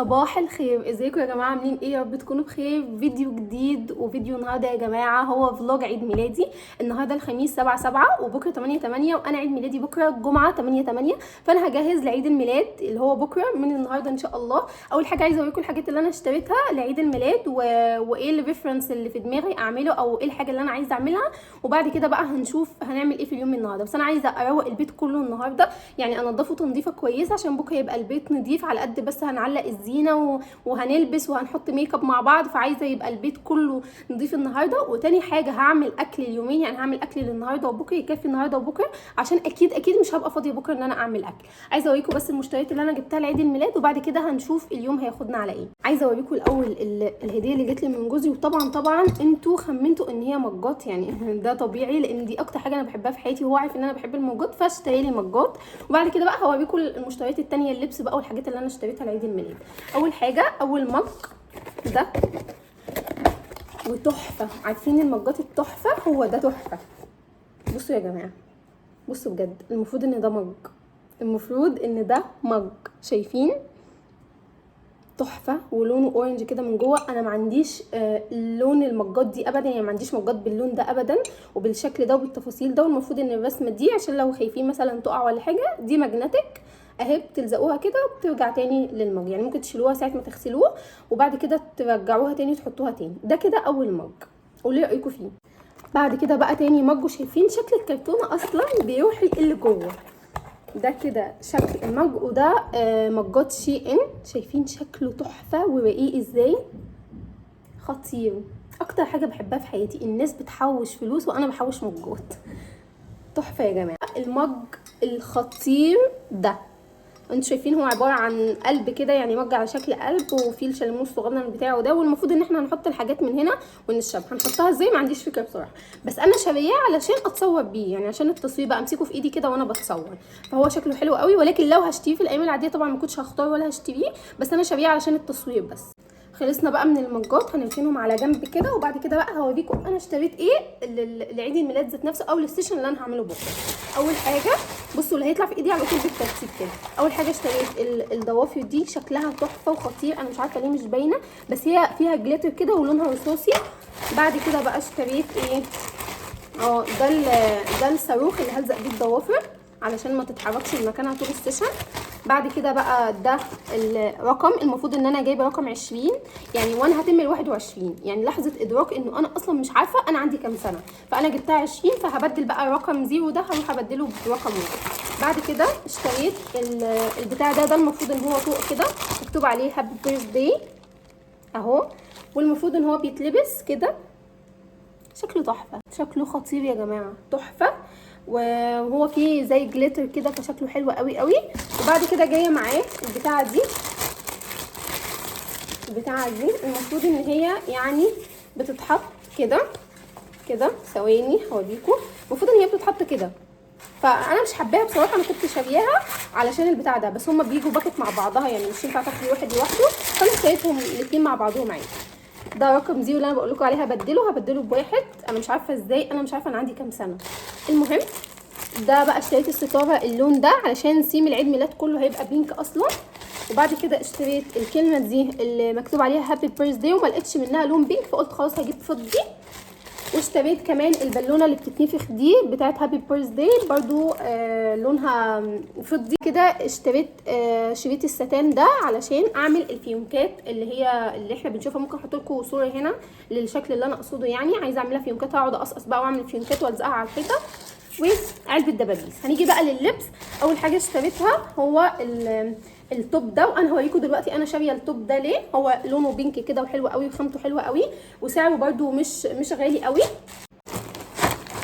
صباح الخير، ازيكم يا جماعه؟ عاملين ايه؟ يا رب تكونوا بخير. فيديو جديد، وفيديو النهارده يا جماعه هو فلوج عيد ميلادي. النهارده الخميس 7/7 وبكره 8/8، وانا عيد ميلادي بكره الجمعه 8/8. فانا هجهز لعيد الميلاد اللي هو بكره من النهارده ان شاء الله. اول حاجه عايزه اوريكم الحاجات اللي انا اشتريتها لعيد الميلاد وايه الريفرنس اللي في دماغي اعمله، او ايه الحاجه اللي انا عايزه اعملها. وبعد كده بقى هنشوف هنعمل ايه في اليوم النهارده. بس انا عايزه اروق البيت كله النهارده، يعني انضفه تنظيفه كويسه عشان بكره يبقى البيت نظيف على قد بس هنعلق الزينه وهنلبس وهنحط ميك اب مع بعض. فعايزه يبقى البيت كله نضيف النهارده. وتاني حاجه هعمل اكل اليومين، يعني هعمل اكل للنهارده وبكره يكفي النهارده وبكره، عشان اكيد مش هبقى فاضيه بكره ان انا اعمل اكل. عايزه اوريكم بس المشتريات اللي انا جبتها لعيد الميلاد، وبعد كده هنشوف اليوم هياخدنا على ايه. عايزه اوريكم الاول الهديه اللي جت لي من جوزي. وطبعا انتوا خمنتوا ان هي مجات، يعني ده طبيعي لان دي اكتر حاجه انا بحبها في حياتي، وهو عارف ان انا بحب المجات فاشتري لي مجات. وبعد كده بقى هوريكم المشتريات التانية، اللبس بقى والحاجات اللي انا اشتريتها لعيد الميلاد. اول حاجه اول مج ده وتحفه. عارفين المجات التحفه؟ هو ده تحفه. بصوا يا جماعه، بصوا بجد، المفروض ان ده مج، المفروض ان ده مج. شايفين؟ تحفه ولونه اورنج كده من جوه. انا ما عنديش لون المجات دي ابدا، يعني ما عنديش مجات باللون ده ابدا وبالشكل ده وبالتفاصيل ده. والمفروض ان الرسمه دي عشان لو خايفين مثلا تقع ولا حاجه، دي ماجنتيك اهي، بتلزقوها كده وبترجع تاني للمج، يعني ممكن تشيلوها ساعه ما تغسلوه وبعد كده ترجعوها تاني تحطوها تاني. ده كده اول مج، قولوا لي رايكم فيه. بعد كده بقى تاني مج، شايفين شكل الكرتونه اصلا بيوحي اللي جوه. ده كده شكل المج. وده مجات شي ان، شايفين شكله تحفه ورقيق ازاي، خطير. اكتر حاجه بحبها في حياتي، الناس بتحوش فلوس وانا بحوش مجات. تحفه يا جماعه. المج الخطير ده انتوا شايفين هو عباره عن قلب كده، يعني مج على شكل قلب وفيه الشلموس الصغنن بتاعه ده. والمفروض ان احنا هنحط الحاجات من هنا ونشرب. هنحطها ازاي ما عنديش فكره بصراحه، بس انا شارياه علشان اتصور بيه، يعني عشان التصوير بقى امسكه في ايدي كده وانا بتصور. فهو شكله حلو قوي، ولكن لو هشتريه في الايام العاديه طبعا ما كنتش هختار ولا هشتريه، بس انا شارياه علشان التصوير بس. خلصنا بقى من المجات، هنركنهم على جنب كده. وبعد كده بقى هوريكم انا اشتريت ايه لعيد الميلاد ذات نفسه، او للسيشن اللي انا هعمله بكره. اول حاجه بصوا اللي هيطلع في ايدي على طول بالترتيب كده. اول حاجه اشتريت الضوافر دي، شكلها تحفه وخطير. انا مش عارفه ليه مش باينه، بس هي فيها جليتر كده ولونها رصاصي. بعد كده بقى اشتريت ايه، ده الصاروخ اللي هلزق بيه الضوافر علشان ما تتحركش من مكانها طول السيشن. بعد كده بقى ده الرقم، المفروض ان انا جايبه رقم 20، يعني وانا هتم ال21، يعني لحظه ادراك انه انا اصلا مش عارفه انا عندي كام سنه، فانا جبتها 20. فهبدل بقى رقم 0 ده هروح ابدله برقم 1. بعد كده اشتريت البتاع ده المفروض ان هو فوق كده مكتوب عليه هابي بيرث داي اهو. والمفروض ان هو بيتلبس كده، شكله تحفه، شكله خطير يا جماعه، تحفه. وهو فيه زي جليتر كده فشكله حلو قوي قوي. وبعد كده جايه معاه البتاعه دي المفروض ان هي يعني بتتحط كده كده. ثواني هوريكم، المفروض ان هي بتتحط كده. فانا مش حباها بصراحه، انا كنت شارياها علشان البتاع ده، بس هما بيجوا باكت مع بعضها، يعني مش ينفع تاخدي واحد لوحده، فانا اشتريتهم الاثنين مع بعضهم عادي. ده رقم 0 اللي انا بقول لكم عليه، هبدله بواحد. انا مش عارفه ازاي، انا مش عارفه انا عندي كام سنه. المهم ده بقى اشتريت الستاره اللون ده علشان سيم العيد ميلاد كله هيبقى بينك اصلا. وبعد كده اشتريت الكلمه دي اللي مكتوب عليها هابي بيرث داي، وما لقيتش منها لون بينك فقلت خلاص هجيب فضي. واشتريت كمان البالونه اللي بتتنفخ دي بتاعت هابي بيرث داي برضو لونها فضي كده. اشتريت شريط الستان ده علشان اعمل الفيونكات اللي احنا بنشوفها. ممكن احط لكم صوره هنا للشكل اللي انا اقصده، يعني عايزه اعملها فيونكات، هقعد اقصقص بقى واعمل فيونكات والزقها على الحيطه. وعلبه دبابيس. هنيجي بقى لللبس. اول حاجه اشتريتها هو التوب ده، وانا هوريكم دلوقتي انا شاريه التوب ده ليه. هو لونه بينك كده وحلو قوي وخامته حلوه قوي وسعره برده مش غالي قوي.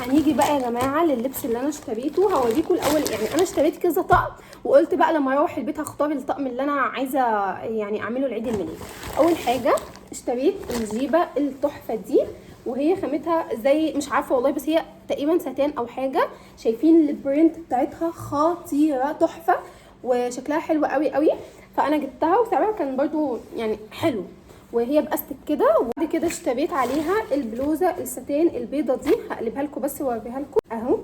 هنيجي بقى يا جماعه لللبس اللي انا اشتريته، هوريكم الاول. يعني انا اشتريت كذا طقم، وقلت بقى لما اروح البيت هختار الطقم اللي انا عايزه يعني اعمله لعيد الميلاد. اول حاجه اشتريت الجيبه التحفه دي، وهي خامتها زي مش عارفه والله، بس هي تقريبا ستان او حاجه. شايفين البرنت بتاعتها خطيره، تحفه وشكلها حلو قوي قوي. فانا جبتها وسعرها كان برضو يعني حلو، وهي باستك كده. وبعد كده اشتريت عليها البلوزه الستان البيضه دي، هقلبها لكم بس واوريها لكم اهو.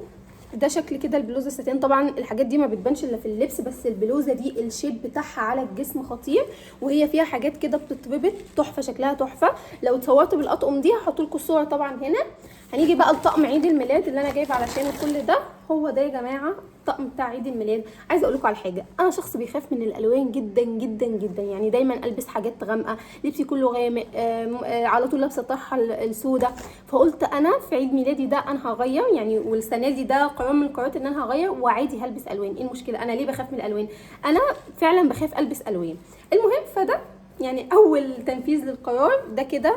ده شكل كده البلوزه الستان. طبعا الحاجات دي ما بتبانش الا في اللبس، بس البلوزه دي الشيب بتاعها على الجسم خطير، وهي فيها حاجات كده بتتربط تحفه، شكلها تحفه. لو اتصورت بالاطقم دي هحط لكم الصور طبعا هنا. هنيجي بقى لطقم عيد الميلاد اللي انا جايبه علشان كل ده. هو ده يا جماعه الطقم بتاع عيد الميلاد. عايزه اقول لكم على حاجه، انا شخص بيخاف من الالوان جدا جدا جدا، يعني دايما البس حاجات غامقه، لبسي كله غامق، على طول لابسه الطرحه السوداء. فقلت انا في عيد ميلادي ده انا هغير يعني، والسنه دي ده قرار من القرارات ان انا هغير وعادي هلبس الوان. ايه المشكله؟ انا ليه بخاف من الالوان؟ انا فعلا بخاف البس الوان. المهم فده يعني اول تنفيذ للقرار ده كده.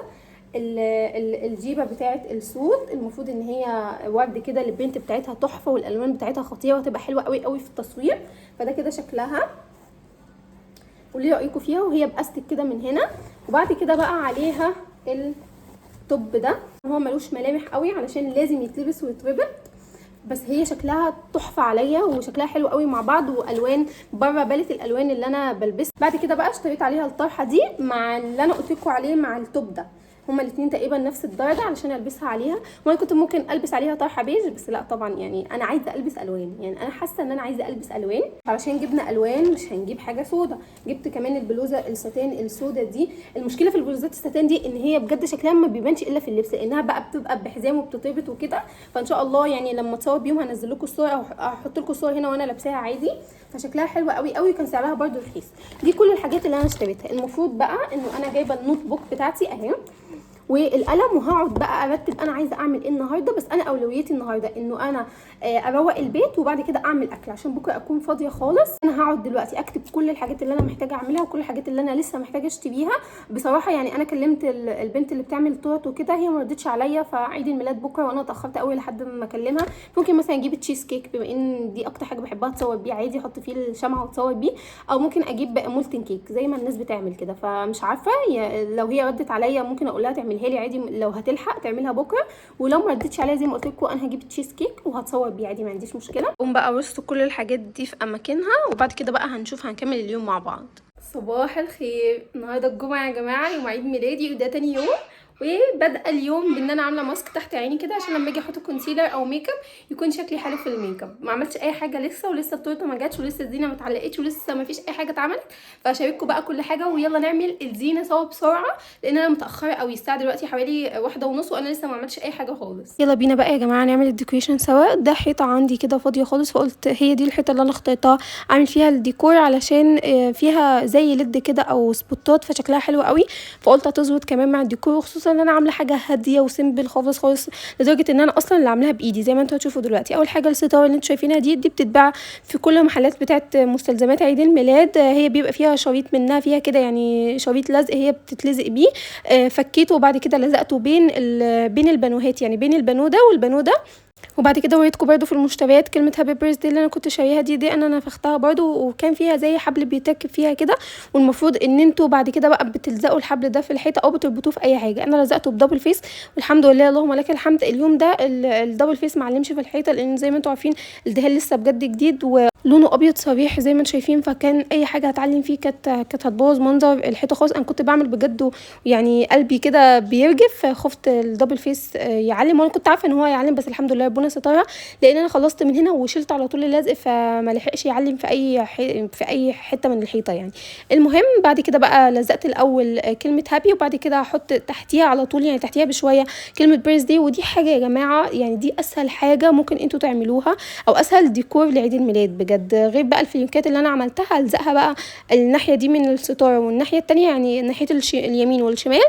الجيبه بتاعه السود المفروض ان هي ورد كده، البنت بتاعتها تحفه والالوان بتاعتها خطيره وهتبقى حلوه قوي قوي في التصوير. فده كده شكلها، قولي رايكم فيها. وهي باستك كده من هنا، وبعد كده بقى عليها التوب ده. هو ملوش ملامح قوي علشان لازم يتلبس ويتربط، بس هي شكلها تحفه عليا وشكلها حلو قوي مع بعض، والوان بره باليت الالوان اللي انا بلبسها. بعد كده بقى اشتريت عليها الطرحه دي مع اللي انا قلت لكم عليه مع التوب ده، هما الاثنين تقريبا نفس الدرجه علشان البسها عليها. وانا كنت ممكن البس عليها طرحه بيج، بس لا طبعا يعني انا عايزه البس الوان، يعني انا حاسه ان انا عايزه البس الوان. علشان جبنا الوان مش هنجيب حاجه سودا. جبت كمان البلوزه الستان السودا دي. المشكله في البلوزات الستان دي ان هي بجد شكلها ما بيبانش الا في اللبس، لانها بقى بتبقى بحزام وبتتربط وكده. فان شاء الله يعني لما اتصور بيهم هنزل لكم الصور او هحط لكم الصور هنا وانا لابساها عادي. فشكلها حلو قوي قوي، كان سعرها برده رخيص. دي كل الحاجات اللي انا اشتريتها. المفروض بقى انه انا جايبه النوت بوك بتاعتي اهي والقلم، وهقعد بقى ارتب انا عايزه اعمل ايه النهارده. بس انا اولويتي النهارده انه انا اروق البيت، وبعد كده اعمل اكل عشان بكره اكون فاضيه خالص. انا هقعد دلوقتي اكتب كل الحاجات اللي انا محتاجه اعملها وكل الحاجات اللي انا لسه محتاجه اشتريها. بصراحه يعني انا كلمت البنت اللي بتعمل تورت وكده، هي ما ردتش عليا، فعيد الميلاد بكره وانا اتاخرت قوي لحد ما اكلمها. ممكن مثلا اجيب تشيز كيك بما ان دي اكتر حاجه بحبها اتصور بيه عادي، احط فيه الشمعه واتصور بيه، او ممكن اجيب مولتن كيك زي ما الناس بتعمل كده. فمش عارفه لو هي ردت عليا ممكن اقول لها تعملها لي عادي لو هتلحق تعملها بكره، ولو ما ردتش عليا زي ما قلت لكم انا هجيب تشيز كيك وهتصور بيه عادي، ما عنديش مشكله. قوم بقى ارص كل الحاجات دي في اماكنها، وبعد كده بقى هنشوف هنكمل اليوم مع بعض. صباح الخير. النهارده الجمعه يا جماعه، يوم عيد ميلادي وده تاني يوم. وبدأ اليوم بان انا عامله ماسك تحت عيني كده عشان لما اجي احط كونسيلر او ميك اب يكون شكلي حلو في الميك اب. ما عملتش اي حاجه لسه، ولسه التورته ما جاتش، ولسه الزينه ما اتعلقتش، ولسه ما فيش اي حاجه اتعملت. فهشارككم بقى كل حاجه، ويلا نعمل الزينه سوا بسرعه لان انا متاخره قوي. الساعه دلوقتي حوالي 1:30 وانا لسه ما عملتش اي حاجه خالص. يلا بينا بقى يا جماعه نعمل الديكوريشن سوا. ده حيطه عندي كده فاضيه خالص، فقلت هي دي الحيطه اللي انا اخترتها اعمل فيها الديكور علشان فيها زي ليد كده او سبوتات فشكلها حلو قوي. فقلت هتظبط كمان مع الديكور، خصوصا ان انا عامله حاجه هاديه وسيمبل خالص خالص، لدرجه ان انا اصلا اللي عاملاها بايدي زي ما انتوا هتشوفوا دلوقتي. اول حاجه الستاره اللي انتوا شايفينها دي بتتباع في كل المحلات بتاعه مستلزمات عيد الميلاد. هي بيبقى فيها شريط منها فيها كده، يعني شريط لزق هي بتتلزق بيه. فكيته وبعد كده لزقته بين البانوهات، يعني بين البانو ده والبانو ده. وبعد كده وريتكم برده في المشتريات كلمه هابي بيرثدي اللي انا كنت شاريها دي انا نفختها برده، وكان فيها زي حبل بيتركب فيها كده. والمفروض ان انتوا بعد كده بقى بتلزقوا الحبل ده في الحيطه او بتربطوه في اي حاجه. انا لزقته بدبل فيس والحمد لله اللهم لك الحمد. اليوم ده الدبل فيس معلمش في الحيطه، لان زي ما انتوا عارفين الدهان لسه بجد جديد ولونه ابيض صريح زي ما انتوا شايفين، فكان اي حاجه هتعلم فيه كانت هتبوظ منظر الحيطه خالص. انا كنت بعمل بجد يعني قلبي كده بيرجف، خفت الدبل فيس يعلم، وانا كنت عارفه ان هو يعلم بس الحمد لله ربنا سترها، لان انا خلصت من هنا وشلت على طول اللزق فما لحقش يعلم في اي حته من الحيطه يعني. المهم بعد كده بقى لزقت الاول كلمه هابي، وبعد كده هحط تحتيها على طول يعني تحتيها بشويه كلمه بيرثدي. ودي حاجه يا جماعه يعني دي اسهل حاجه ممكن انتوا تعملوها، او اسهل ديكور لعيد الميلاد بجد. غير بقى الفيونكات اللي انا عملتها الزقها بقى الناحيه دي من الستاره والناحيه الثانيه يعني ناحيه اليمين والشمال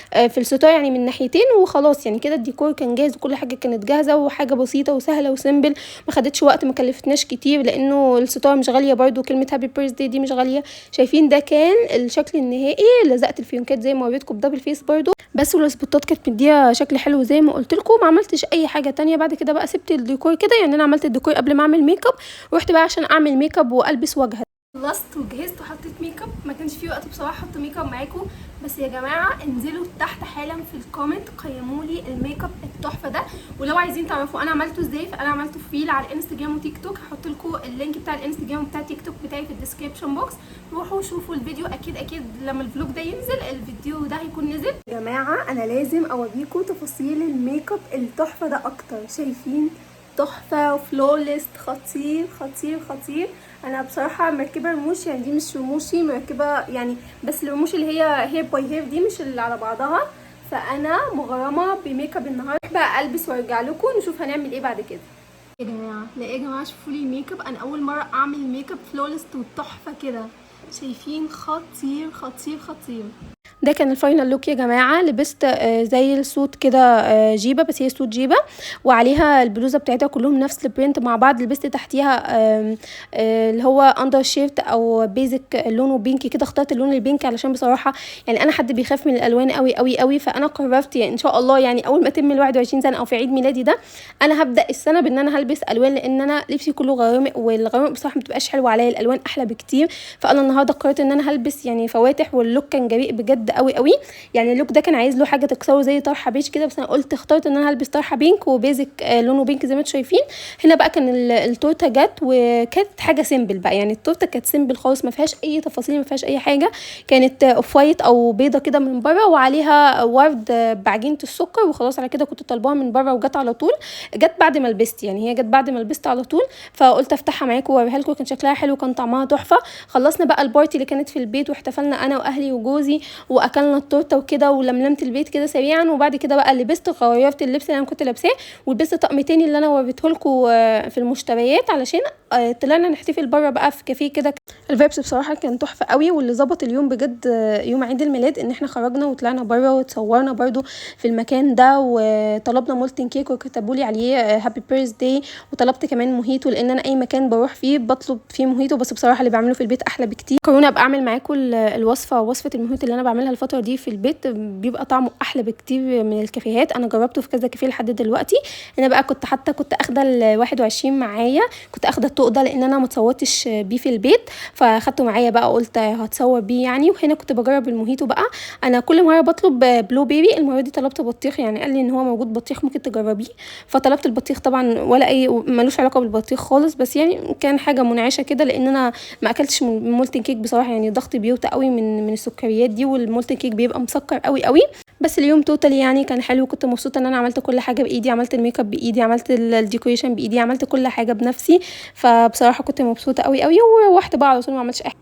في الستاره يعني من ناحيتين، وخلاص يعني كده الديكور كان جاهز وكل حاجه كانت جاهزه وحاجه بسيطه وسهله وسيمبل، ما خدتش وقت ما كلفتناش كتير لانه الستاره مش غاليه برده، كلمه هابي بيرثدي دي مش غاليه. شايفين ده كان الشكل النهائي. لزقت الفيونكات زي ما وريتكم بدبل فيس برده بس، والسبوتات كانت مديها شكل حلو زي ما قلت لكم. ما عملتش اي حاجه تانية بعد كده بقى، سبت الديكور كده يعني. انا عملت الديكور قبل ما اعمل ميك اب، ورحت بقى عشان اعمل ميك اب والبس وجهها. خلصت وجهزت وحطيت ميك اب، ما كانش في وقت بصراحه احط ميك اب معاكم. بس يا جماعه انزلوا تحت حالا في الكومنت قيموا لي الميك اب التحفه ده، ولو عايزين تعرفوا انا عملته ازاي فانا عملته في ريل على الانستجرام وتيك توك. هحط لكم اللينك بتاع الانستجرام وبتاع التيك توك بتاعي في الديسكربشن بوكس، روحوا شوفوا الفيديو. اكيد لما الفلوج ده ينزل الفيديو ده هيكون نزل. يا جماعه انا لازم اوريكم تفاصيل الميك اب التحفه ده اكتر. شايفين تحفه وفلوليس، خطير خطير خطير. انا بصراحه مركبه رموش، يعني دي مش رموشي، مركبه يعني بس الرموش اللي هي هير باي هير دي، مش اللي على بعضها. فانا مغرمه بميك اب النهارده بقى. البس وارجع لكم نشوف هنعمل ايه بعد كده. يا جماعه لا يا جماعه، شوفوا لي الميك اب. انا اول مره اعمل ميك اب فلوليس وتحفه كده، شايفين؟ خطير خطير خطير. ده كان الفاينل لوك يا جماعه. لبست زي السوت كده، جيبه، بس هي سوت جيبه وعليها البلوزه بتاعتها كلهم نفس البرنت مع بعض. لبست تحتيها اللي هو اندر شيرت او بيزك لونه بينكي كده. اخترت اللون البينك علشان بصراحه يعني انا حد بيخاف من الالوان قوي قوي قوي، فانا قررت يعني ان شاء الله يعني اول ما اتم ال 21 سنه او في عيد ميلادي ده انا هبدا السنه بان انا هلبس الوان، لان انا لبسي كله غوامق، والغوامق بصراحه ما بتبقاش حلوه عليا، الالوان احلى بكتير. فانا النهارده قررت ان انا هلبس يعني فواتح، واللوك كان جريء بجد قوي قوي. يعني اللوك ده كان عايز له حاجه تكسره زي طرحه بيج كده، بس انا قلت اخترت ان انا هلبس طرحه بينك وبيزك لونه بينك زي ما انتم شايفين. هنا بقى كان التورته جت وكانت حاجه سيمبل بقى، يعني التورته كانت سيمبل خالص، ما فيهاش اي تفاصيل، ما فيهاش اي حاجه. كانت اوف وايت او بيضه كده من بره، وعليها ورد بعجينه السكر وخلاص. على كده كنت طالباها من بره وجت على طول، جت بعد ما لبست، يعني هي جت بعد ما لبست على طول. فقلت افتحها معاكم واوريها لكم، كان شكلها حلو، كان طعمها تحفه. خلصنا بقى البارتي اللي كانت في البيت، واحتفلنا انا واهلي وجوزي، واكلنا التورته وكده، ولملمت البيت كده سريعا. وبعد كده بقى لبست، غيرت اللبس اللي انا كنت لابساه، ولبست طقم تاني اللي انا وريته لكم في المشتريات، علشان طلعنا نحتفل بره بقى في كافيه كده. الفايبس بصراحه كان تحفه قوي، واللي ظبط اليوم بجد يوم عيد الميلاد ان احنا خرجنا وطلعنا بره وتصورنا برده في المكان ده، وطلبنا مولتن كيك وكتبوا لي عليه هابي بيرث داي، وطلبت كمان موهيتو، لان انا اي مكان بروح فيه بطلب فيه موهيتو، بس بصراحه اللي بعمله في البيت احلى بكتير. كورونا ابقى اعمل معاكم الوصفه، وصفه الموهيتو اللي انا بعملها الفتره دي في البيت، بيبقى طعمه احلى بكتير من الكافيهات. انا جربته في كذا كافيه لحد دلوقتي. انا بقى كنت اخده ال 21 معايا، كنت اخده الطوق ده لان انا ما تصورتش بيه في البيت، فاخدته معايا بقى، قلت هتصور بيه يعني. وهنا كنت بجرب الموهيتو بقى. انا كل مره بطلب بلو بيبي، المره دي طلبت بطيخ، يعني قال لي ان هو موجود بطيخ ممكن تجربيه، فطلبت البطيخ. طبعا ولا اي ملوش علاقه بالبطيخ خالص، بس يعني كان حاجه منعشه كده، لان انا ما اكلتش من مولتن كيك بصراحه، يعني ضغطي بيوطى قوي من السكريات دي، والمولتن كيك بيبقى مسكر قوي قوي. بس اليوم توتالي يعني كان حلو، كنت مبسوطه ان انا عملت كل حاجه بايدي، عملت الميك اب بايدي، عملت الديكوريشن بايدي، عملت كل حاجه بنفسي. فبصراحه كنت مبسوطه قوي قوي، وروحت بقى على طول ما عملتش اي حاجه.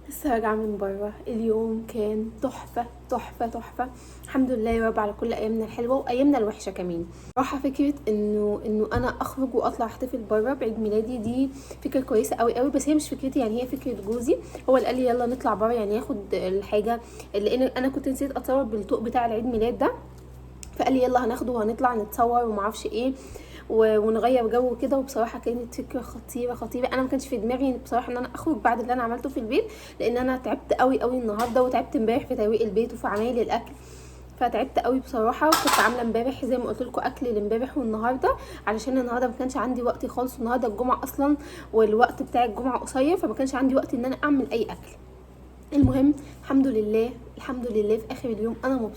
لسه راجعه من بره. اليوم كان تحفه تحفه تحفه. الحمد لله يا رب على كل ايامنا الحلوه وايامنا الوحشه كمان. صراحه فكره انه انا اخرج واطلع احتفل بره بعيد ميلادي دي فكره كويسه قوي قوي، بس هي مش فكرتي، يعني هي فكره جوزي. هو اللي قال لي يلا نطلع بره، يعني ياخد الحاجه، لان انا كنت نسيت اتصور بالطوق بتاع العيد ميلاد ده، فقال لي يلا هناخده وهنطلع نتصور ومعرفش ايه ونغير جو كده. وبصراحه كانت فكره خطيره خطيره. انا ما كانش في دماغي بصراحه ان انا اخرج بعد اللي انا عملته في البيت، لان انا تعبت قوي قوي النهارده، وتعبت امبارح في ترويق البيت وفي عمايل الاكل، فتعبت قوي بصراحه. وكنت عامله امبارح زي ما قلت لكم اكل لامبارح والنهارده، علشان النهارده ما كانش عندي وقت خالص، النهارده الجمعه اصلا والوقت بتاع الجمعه قصير، فما كانش عندي وقت ان انا اعمل اي اكل. المهم الحمد لله الحمد لله في اخر اليوم انا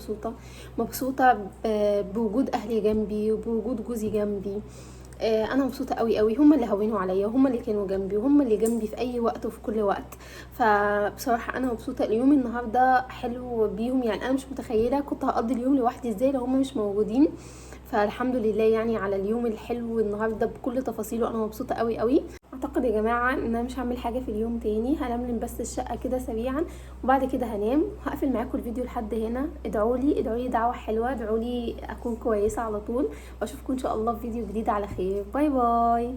مبسوطه بوجود اهلي جنبي وبوجود جوزي جنبي. انا مبسوطه قوي قوي، هم اللي هونوا عليا، وهم اللي كانوا جنبي، وهم اللي جنبي في اي وقت وفي كل وقت. فبصراحه انا مبسوطه. اليوم النهارده حلو بيهم، يعني انا مش متخيله كنت هقضي اليوم لوحدي ازاي لو هم مش موجودين. فالحمد لله يعني على اليوم الحلو النهارده بكل تفاصيله، انا مبسوطه قوي قوي. اعتقد يا جماعه ان انا مش هعمل حاجه في اليوم تاني، هلملم بس الشقه كده سريعا وبعد كده هنام. هقفل معاكم الفيديو لحد هنا. ادعوا لي دعوه حلوه، ادعوا لي اكون كويسه على طول، واشوفكم ان شاء الله في فيديو جديد على خير. باي باي.